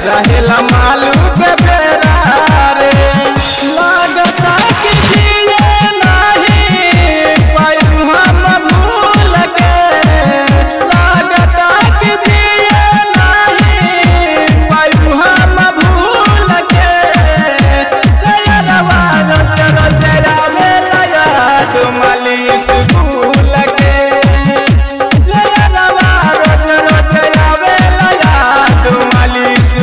रहेला मालू के बेरा रे लागता कि जिए नहीं पायू हम भूल के लागता कि जिए नहीं पायू हम भूल के रवा रोज रोज आवेला याद मालिश भूल के रवा रोज रोज आवेला याद मालिश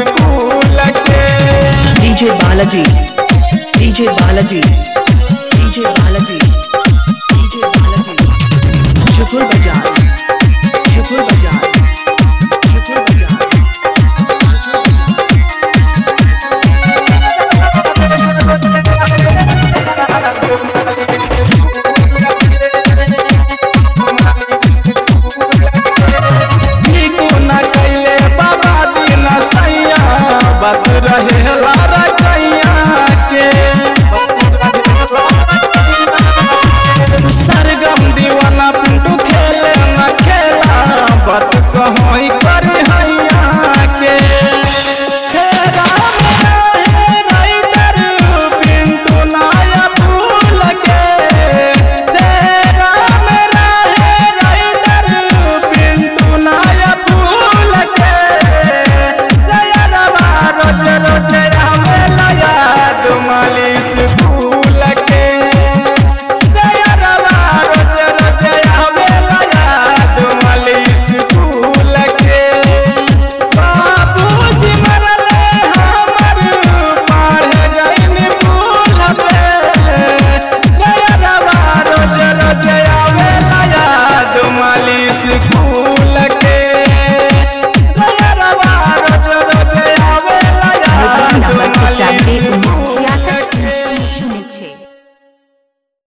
DJ Balaji, DJ Balaji, DJ Balaji, DJ Balaji, Shukr Bajar, Shukr Bajar, Shukr Bajar. बात रहे लारा कैया के सरगम दीवाना पिंटू खेले न खेला बात कहोई कर हैया के खेरा में राइटर पिंटू नाया भूल के तेरा में रहे राइटर पिंटू नाया भूल के रोज रोज आवेला याद मालिश भूल के रवा रोज रोज आवेला याद मालिश भूल के बाबूजी मरले हमर पार गइन भूल पे रवा रोज रोज आवेला याद मालिश भूल